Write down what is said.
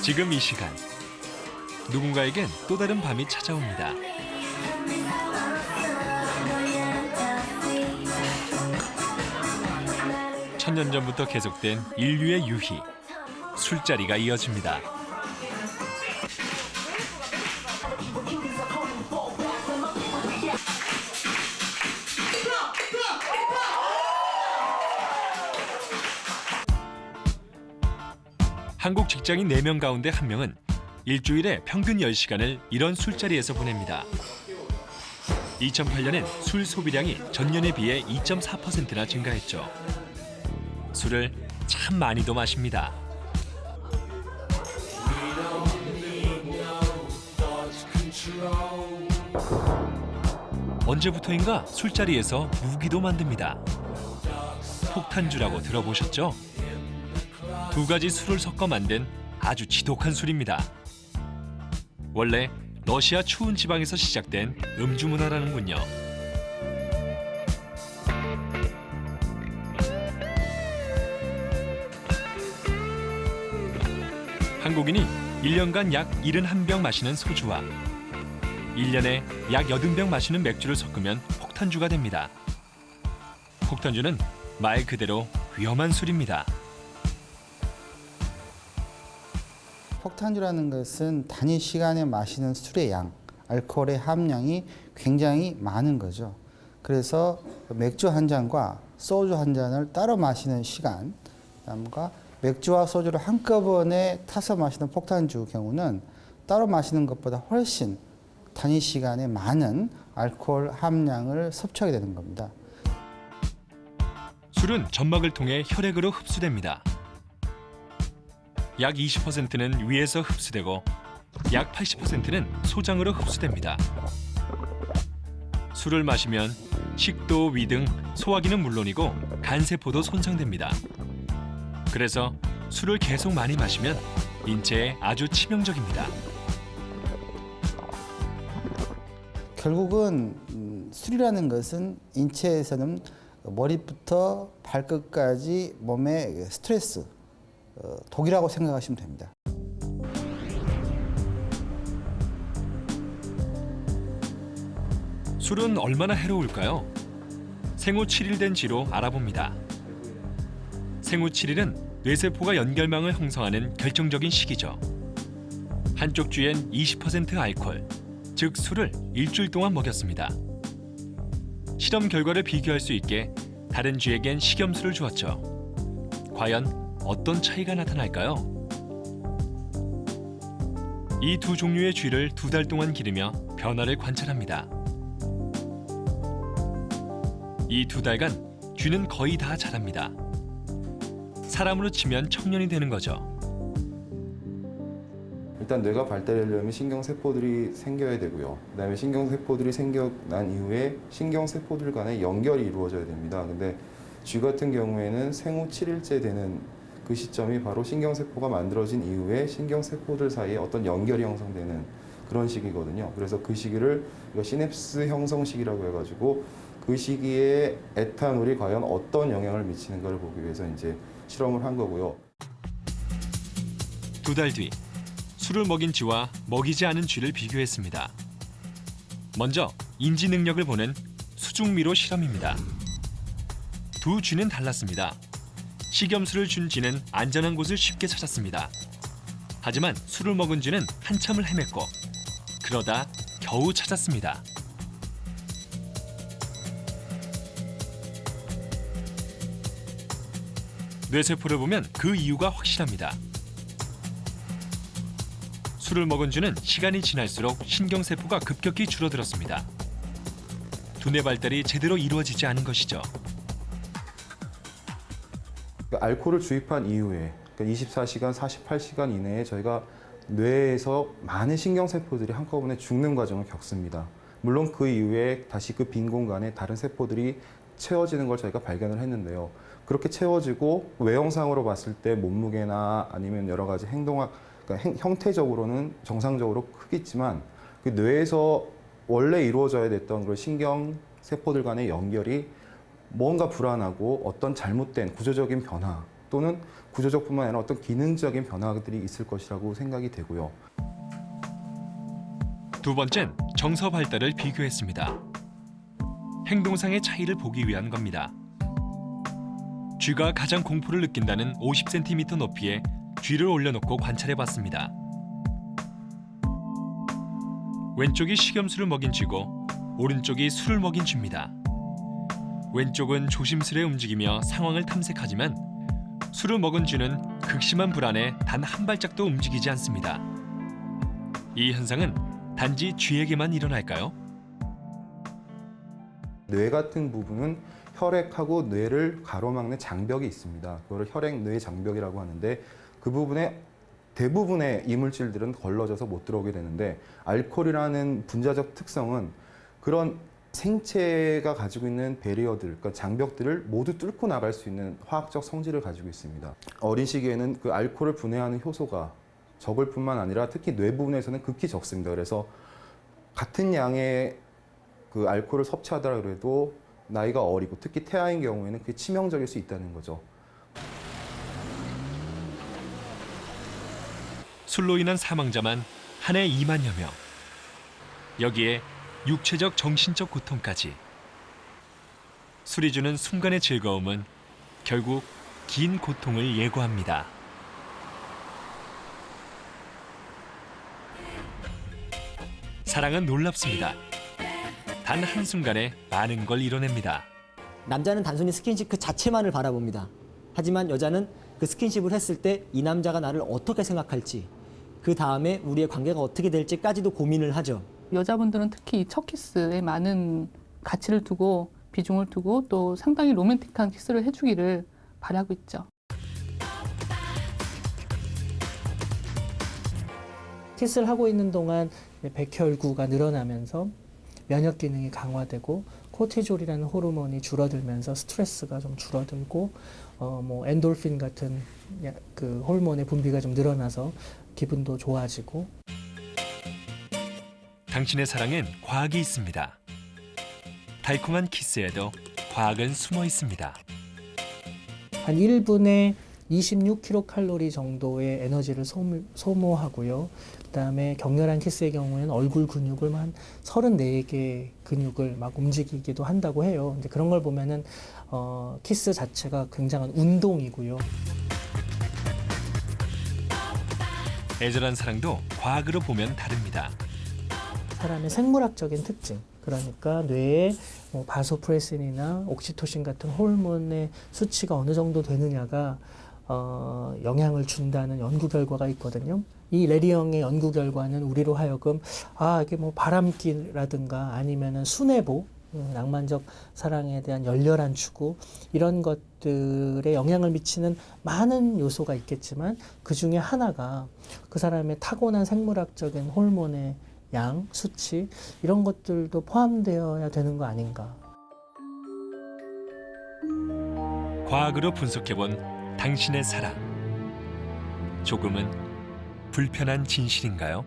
지금 이 시간, 누군가에겐 또 다른 밤이 찾아옵니다. 천년 전부터 계속된 인류의 유희, 술자리가 이어집니다. 한국 직장인 4명 가운데 1명은 일주일에 평균 10시간을 이런 술자리에서 보냅니다. 2008년엔 술 소비량이 전년에 비해 2.4%나 증가했죠. 술을 참 많이도 마십니다. 언제부터인가 술자리에서 무기도 만듭니다. 폭탄주라고 들어보셨죠? 2가지 술을 섞어 만든 아주 지독한 술입니다. 원래 러시아 추운 지방에서 시작된 음주 문화라는군요. 한국인이 1년간 약 71병 마시는 소주와 1년에 약 80병 마시는 맥주를 섞으면 폭탄주가 됩니다. 폭탄주는 말 그대로 위험한 술입니다. 폭탄주라는 것은 단위 시간에 마시는 술의 양, 알코올의 함량이 굉장히 많은 거죠. 그래서 맥주 한 잔과 소주 한 잔을 따로 마시는 시간과 맥주와 소주를 한꺼번에 타서 마시는 폭탄주 경우는 따로 마시는 것보다 훨씬 단위 시간에 많은 알코올 함량을 섭취하게 되는 겁니다. 술은 점막을 통해 혈액으로 흡수됩니다. 약 20%는 위에서 흡수되고 약 80%는 소장으로 흡수됩니다. 술을 마시면 식도, 위 등 소화기는 물론이고 간세포도 손상됩니다. 그래서 술을 계속 많이 마시면 인체에 아주 치명적입니다. 결국은 술이라는 것은 인체에서는 머리부터 발끝까지 몸의 스트레스, 독이라고 생각하시면 됩니다. 술은 얼마나 해로울까요? 생후 7일 된 쥐로 알아봅니다. 생후 7일은 뇌세포가 연결망을 형성하는 결정적인 시기죠. 한쪽 쥐엔 20% 알코올, 즉 술을 일주일 동안 먹였습니다. 실험 결과를 비교할 수 있게 다른 쥐에겐 식염수를 주었죠. 과연 어떤 차이가 나타날까요? 이 2 종류의 쥐를 2달 동안 기르며 변화를 관찰합니다. 이 2달간 쥐는 거의 다 자랍니다. 사람으로 치면 청년이 되는 거죠. 일단 뇌가 발달하려면 신경세포들이 생겨야 되고요. 그다음에 신경세포들이 생겨난 이후에 신경세포들 간의 연결이 이루어져야 됩니다. 근데 쥐 같은 경우에는 생후 7일째 되는 그 시점이 바로 신경세포가 만들어진 이후에 신경세포들 사이에 어떤 연결이 형성되는 그런 시기거든요. 그래서 그 시기를 시냅스 형성 시기라고 해가지고 그 시기에 에탄올이 과연 어떤 영향을 미치는가를 보기 위해서 이제 실험을 한 거고요. 2달 뒤 술을 먹인 쥐와 먹이지 않은 쥐를 비교했습니다. 먼저 인지 능력을 보는 수중미로 실험입니다. 2 쥐는 달랐습니다. 식염수를 준 쥐는 안전한 곳을 쉽게 찾았습니다. 하지만 술을 먹은 쥐는 한참을 헤맸고 그러다 겨우 찾았습니다. 뇌세포를 보면 그 이유가 확실합니다. 술을 먹은 쥐는 시간이 지날수록 신경세포가 급격히 줄어들었습니다. 두뇌 발달이 제대로 이루어지지 않은 것이죠. 알코올을 주입한 이후에 24시간, 48시간 이내에 저희가 뇌에서 많은 신경세포들이 한꺼번에 죽는 과정을 겪습니다. 물론 그 이후에 다시 그 빈 공간에 다른 세포들이 채워지는 걸 저희가 발견을 했는데요. 그렇게 채워지고 외형상으로 봤을 때 몸무게나 아니면 여러 가지 그러니까 형태적으로는 정상적으로 크겠지만 그 뇌에서 원래 이루어져야 됐던 그런 신경세포들 간의 연결이 뭔가 불안하고 어떤 잘못된 구조적인 변화 또는 구조적뿐만 아니라 어떤 기능적인 변화들이 있을 것이라고 생각이 되고요. 두 번째는 정서 발달을 비교했습니다. 행동상의 차이를 보기 위한 겁니다. 쥐가 가장 공포를 느낀다는 50cm 높이에 쥐를 올려놓고 관찰해봤습니다. 왼쪽이 식염수를 먹인 쥐고 오른쪽이 술을 먹인 쥐입니다. 왼쪽은 조심스레 움직이며 상황을 탐색하지만 술을 먹은 쥐는 극심한 불안에 단 한 발짝도 움직이지 않습니다. 이 현상은 단지 쥐에게만 일어날까요? 뇌 같은 부분은 혈액하고 뇌를 가로막는 장벽이 있습니다. 그걸 혈액-뇌 장벽이라고 하는데 그 부분에 대부분의 이물질들은 걸러져서 못 들어오게 되는데 알코올이라는 분자적 특성은 그런 생체가 가지고 있는 배리어들, 그러니까 장벽들을 모두 뚫고 나갈 수 있는 화학적 성질을 가지고 있습니다. 어린 시기에는 그 알코올을 분해하는 효소가 적을 뿐만 아니라 특히 뇌 부분에서는 극히 적습니다. 그래서 같은 양의 그 알코올을 섭취하더라 해도 나이가 어리고 특히 태아인 경우에는 그게 치명적일 수 있다는 거죠. 술로 인한 사망자만 한 해 2만여 명. 여기에 육체적 정신적 고통까지. 술이 주는 순간의 즐거움은 결국 긴 고통을 예고합니다. 사랑은 놀랍습니다. 단 한순간에 많은 걸 이뤄냅니다. 남자는 단순히 스킨십 그 자체만을 바라봅니다. 하지만 여자는 그 스킨십을 했을 때 이 남자가 나를 어떻게 생각할지, 그 다음에 우리의 관계가 어떻게 될지까지도 고민을 하죠. 여자분들은 특히 이 첫 키스에 많은 가치를 두고 비중을 두고 또 상당히 로맨틱한 키스를 해주기를 바라고 있죠. 키스를 하고 있는 동안 백혈구가 늘어나면서 면역 기능이 강화되고 코티졸이라는 호르몬이 줄어들면서 스트레스가 좀 줄어들고 엔돌핀 같은 그 호르몬의 분비가 좀 늘어나서 기분도 좋아지고. 당신의 사랑엔 과학이 있습니다. 달콤한 키스에도 과학은 숨어 있습니다. 한 1분에 26kcal 정도의 에너지를 소모하고요. 그다음에 격렬한 키스의 경우에는 얼굴 근육을 한 34개 근육을 막 움직이기도 한다고 해요. 이제 그런 걸 보면은 키스 자체가 굉장한 운동이고요. 애절한 사랑도 과학으로 보면 다릅니다. 사람의 생물학적인 특징, 그러니까 뇌에 바소프레신이나 옥시토신 같은 호르몬의 수치가 어느 정도 되느냐가 영향을 준다는 연구 결과가 있거든요. 이 레리형의 연구 결과는 우리로 하여금 이게 바람기라든가 아니면은 순애보, 낭만적 사랑에 대한 열렬한 추구 이런 것들에 영향을 미치는 많은 요소가 있겠지만 그 중에 하나가 그 사람의 타고난 생물학적인 호르몬의 양, 수치 이런 것들도 포함되어야 되는 거 아닌가. 과학으로 분석해본 당신의 사랑. 조금은 불편한 진실인가요?